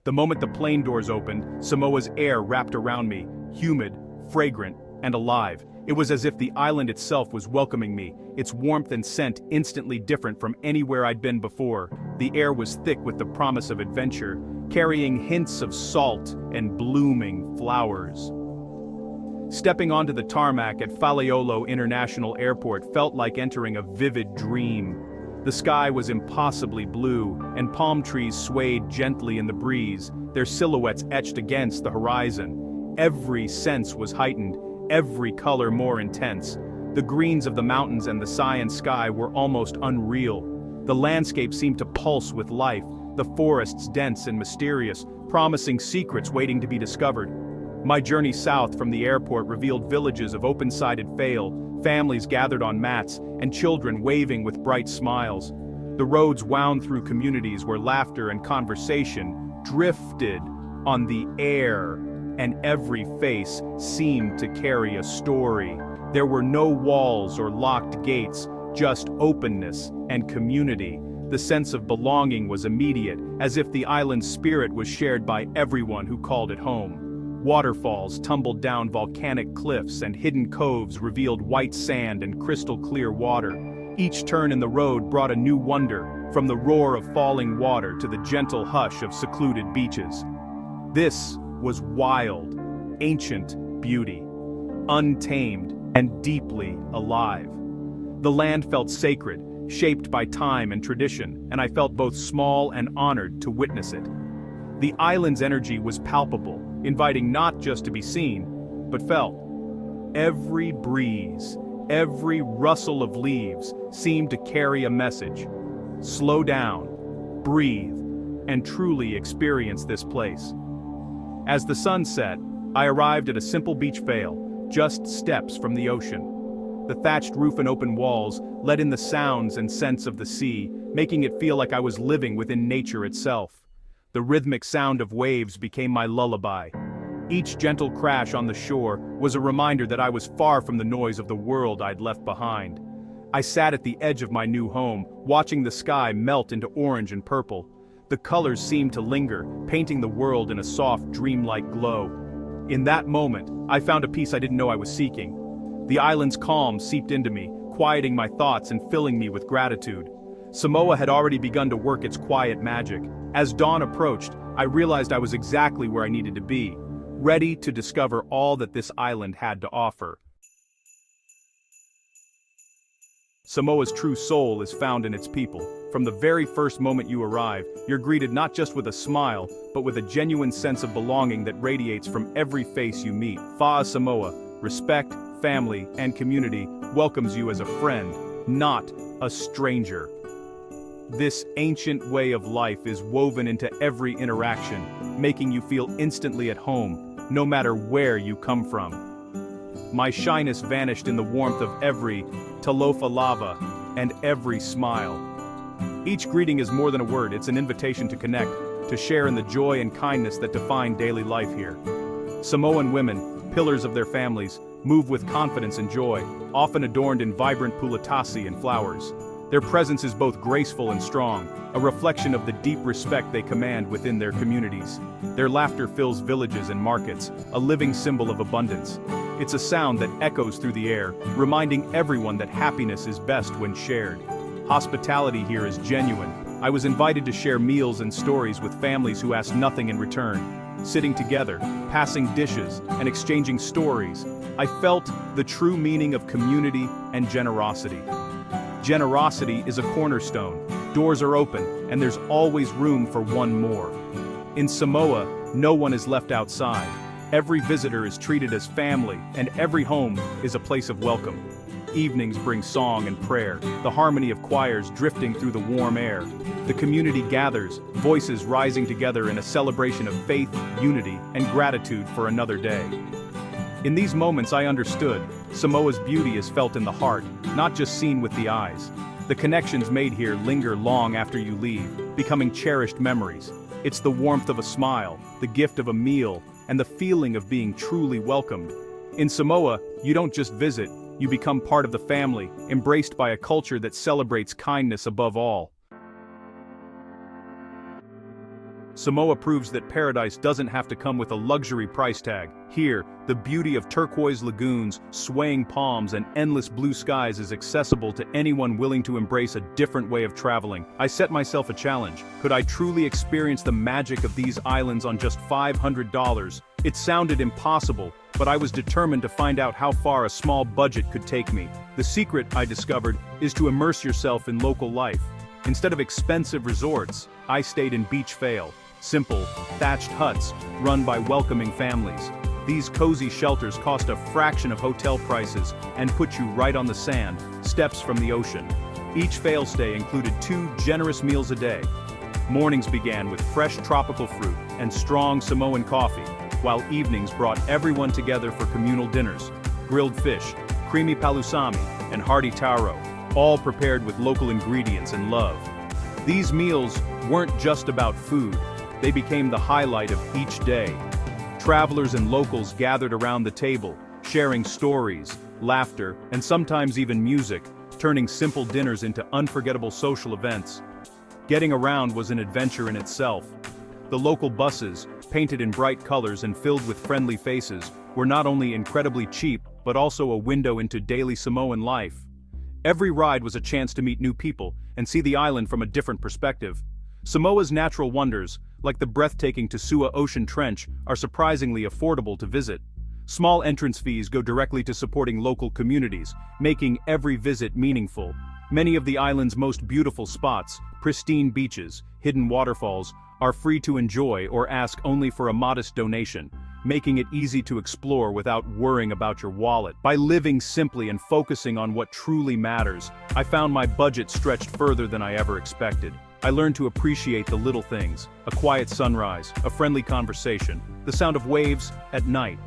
The moment the plane doors opened, Samoa's air wrapped around me, humid, fragrant, and alive. It was as if the island itself was welcoming me, its warmth and scent instantly different from anywhere I'd been before. The air was thick with the promise of adventure, carrying hints of salt and blooming flowers. Stepping onto the tarmac at Faleolo International Airport felt like entering a vivid dream. The sky was impossibly blue, and palm trees swayed gently in the breeze, their silhouettes etched against the horizon. Every sense was heightened, every color more intense. The greens of the mountains and the cyan sky were almost unreal. The landscape seemed to pulse with life, the forests dense and mysterious, promising secrets waiting to be discovered. My journey south from the airport revealed villages of open-sided fail, families gathered on mats, and children waving with bright smiles. The roads wound through communities where laughter and conversation drifted on the air, and every face seemed to carry a story. There were no walls or locked gates, just openness and community. The sense of belonging was immediate, as if the island's spirit was shared by everyone who called it home. Waterfalls tumbled down volcanic cliffs, and hidden coves revealed white sand and crystal-clear water. Each turn in the road brought a new wonder, from the roar of falling water to the gentle hush of secluded beaches. This was wild, ancient beauty, untamed and deeply alive. The land felt sacred, shaped by time and tradition, and I felt both small and honored to witness it. The island's energy was palpable, inviting not just to be seen, but felt. Every breeze, every rustle of leaves seemed to carry a message. Slow down, breathe, and truly experience this place. As the sun set, I arrived at a simple beach vale, just steps from the ocean. The thatched roof and open walls let in the sounds and scents of the sea, making it feel like I was living within nature itself. The rhythmic sound of waves became my lullaby. Each gentle crash on the shore was a reminder that I was far from the noise of the world I'd left behind. I sat at the edge of my new home, watching the sky melt into orange and purple. The colors seemed to linger, painting the world in a soft, dreamlike glow. In that moment, I found a peace I didn't know I was seeking. The island's calm seeped into me, quieting my thoughts and filling me with gratitude. Samoa had already begun to work its quiet magic. As dawn approached, I realized I was exactly where I needed to be, ready to discover all that this island had to offer. Samoa's true soul is found in its people. From the very first moment you arrive, you're greeted not just with a smile, but with a genuine sense of belonging that radiates from every face you meet. Fa'a Samoa, respect, family, and community, welcomes you as a friend, not a stranger. This ancient way of life is woven into every interaction, making you feel instantly at home, no matter where you come from. My shyness vanished in the warmth of every talofa lava and every smile. Each greeting is more than a word, it's an invitation to connect, to share in the joy and kindness that define daily life here. Samoan women, pillars of their families, move with confidence and joy, often adorned in vibrant pulatasi and flowers. Their presence is both graceful and strong, a reflection of the deep respect they command within their communities. Their laughter fills villages and markets, a living symbol of abundance. It's a sound that echoes through the air, reminding everyone that happiness is best when shared. Hospitality here is genuine. I was invited to share meals and stories with families who asked nothing in return. Sitting together, passing dishes, and exchanging stories, I felt the true meaning of community and generosity. Generosity is a cornerstone. Doors are open, and there's always room for one more. In Samoa, no one is left outside. Every visitor is treated as family, and every home is a place of welcome. Evenings bring song and prayer, the harmony of choirs drifting through the warm air. The community gathers, voices rising together in a celebration of faith, unity, and gratitude for another day. In these moments I understood, Samoa's beauty is felt in the heart, not just seen with the eyes. The connections made here linger long after you leave, becoming cherished memories. It's the warmth of a smile, the gift of a meal, and the feeling of being truly welcomed. In Samoa, you don't just visit, you become part of the family, embraced by a culture that celebrates kindness above all. Samoa proves that paradise doesn't have to come with a luxury price tag. Here, the beauty of turquoise lagoons, swaying palms, and endless blue skies is accessible to anyone willing to embrace a different way of traveling. I set myself a challenge. Could I truly experience the magic of these islands on just $500? It sounded impossible, but I was determined to find out how far a small budget could take me. The secret, I discovered, is to immerse yourself in local life. Instead of expensive resorts, I stayed in beach fail. Simple, thatched huts, run by welcoming families. These cozy shelters cost a fraction of hotel prices and put you right on the sand, steps from the ocean. Each fail stay included 2 generous meals a day. Mornings began with fresh tropical fruit and strong Samoan coffee, while evenings brought everyone together for communal dinners. Grilled fish, creamy palusami, and hearty taro, all prepared with local ingredients and love. These meals weren't just about food. They became the highlight of each day. Travelers and locals gathered around the table, sharing stories, laughter, and sometimes even music, turning simple dinners into unforgettable social events. Getting around was an adventure in itself. The local buses, painted in bright colors and filled with friendly faces, were not only incredibly cheap, but also a window into daily Samoan life. Every ride was a chance to meet new people and see the island from a different perspective. Samoa's natural wonders, like the breathtaking Tesua Ocean Trench, are surprisingly affordable to visit. Small entrance fees go directly to supporting local communities, making every visit meaningful. Many of the island's most beautiful spots, pristine beaches, hidden waterfalls, are free to enjoy or ask only for a modest donation, making it easy to explore without worrying about your wallet. By living simply and focusing on what truly matters, I found my budget stretched further than I ever expected. I learned to appreciate the little things, a quiet sunrise, a friendly conversation, the sound of waves at night.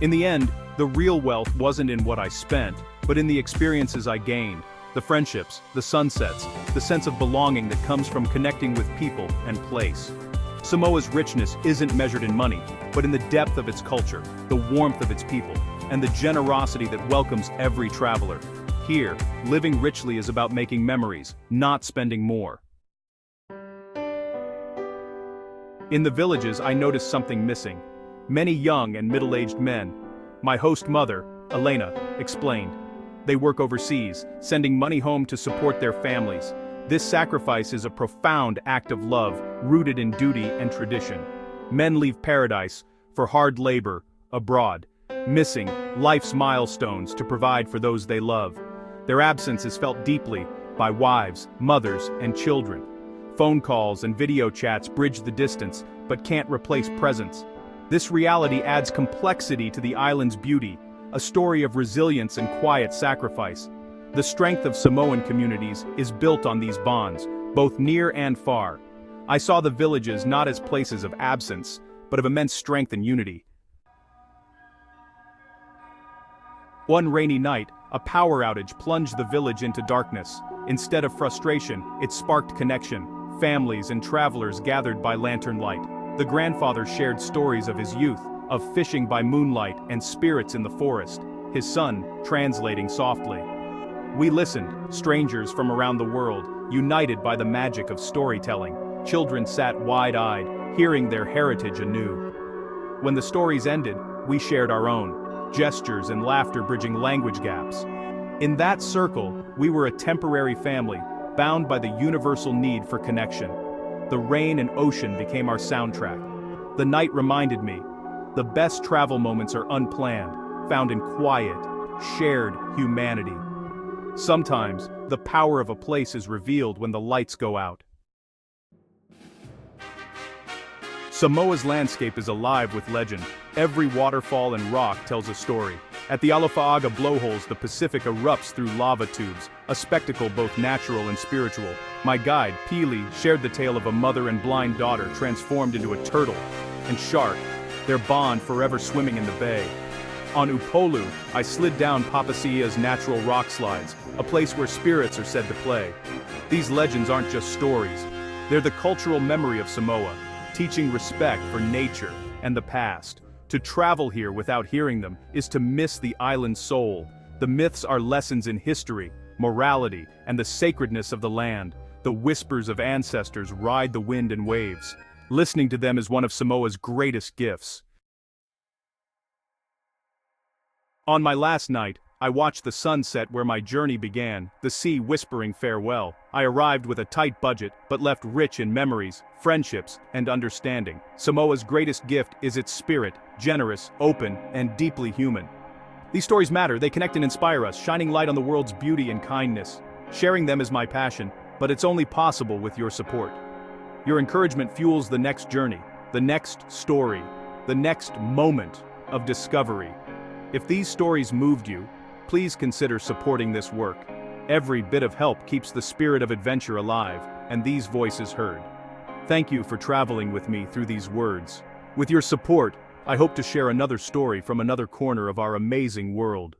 In the end, the real wealth wasn't in what I spent, but in the experiences I gained, the friendships, the sunsets, the sense of belonging that comes from connecting with people and place. Samoa's richness isn't measured in money, but in the depth of its culture, the warmth of its people, and the generosity that welcomes every traveler. Here, living richly is about making memories, not spending more. In the villages, I noticed something missing. Many young and middle-aged men. My host mother, Elena, explained. They work overseas, sending money home to support their families. This sacrifice is a profound act of love, rooted in duty and tradition. Men leave paradise for hard labor abroad, missing life's milestones to provide for those they love. Their absence is felt deeply by wives, mothers, and children. Phone calls and video chats bridge the distance, but can't replace presence. This reality adds complexity to the island's beauty, a story of resilience and quiet sacrifice. The strength of Samoan communities is built on these bonds, both near and far. I saw the villages not as places of absence, but of immense strength and unity. One rainy night, a power outage plunged the village into darkness. Instead of frustration, it sparked connection. Families and travelers gathered by lantern light. The grandfather shared stories of his youth, of fishing by moonlight and spirits in the forest, his son translating softly. We listened, strangers from around the world, united by the magic of storytelling. Children sat wide-eyed, hearing their heritage anew. When the stories ended, we shared our own, gestures and laughter bridging language gaps. In that circle, we were a temporary family, bound by the universal need for connection. The rain and ocean became our soundtrack. The night reminded me, the best travel moments are unplanned, found in quiet, shared humanity. Sometimes, the power of a place is revealed when the lights go out. Samoa's landscape is alive with legend. Every waterfall and rock tells a story. At the Alafaaga blowholes, the Pacific erupts through lava tubes, a spectacle both natural and spiritual. My guide, Pili, shared the tale of a mother and blind daughter transformed into a turtle and shark, their bond forever swimming in the bay. On Upolu, I slid down Papasia's natural rock slides, a place where spirits are said to play. These legends aren't just stories. They're the cultural memory of Samoa, teaching respect for nature and the past. To travel here without hearing them is to miss the island's soul. The myths are lessons in history, morality, and the sacredness of the land. The whispers of ancestors ride the wind and waves. Listening to them is one of Samoa's greatest gifts. On my last night, I watched the sunset where my journey began, the sea whispering farewell. I arrived with a tight budget, but left rich in memories, friendships, and understanding. Samoa's greatest gift is its spirit, generous, open, and deeply human. These stories matter, they connect and inspire us, shining light on the world's beauty and kindness. Sharing them is my passion, but it's only possible with your support. Your encouragement fuels the next journey, the next story, the next moment of discovery. If these stories moved you, please consider supporting this work. Every bit of help keeps the spirit of adventure alive, and these voices heard. Thank you for traveling with me through these words. With your support, I hope to share another story from another corner of our amazing world.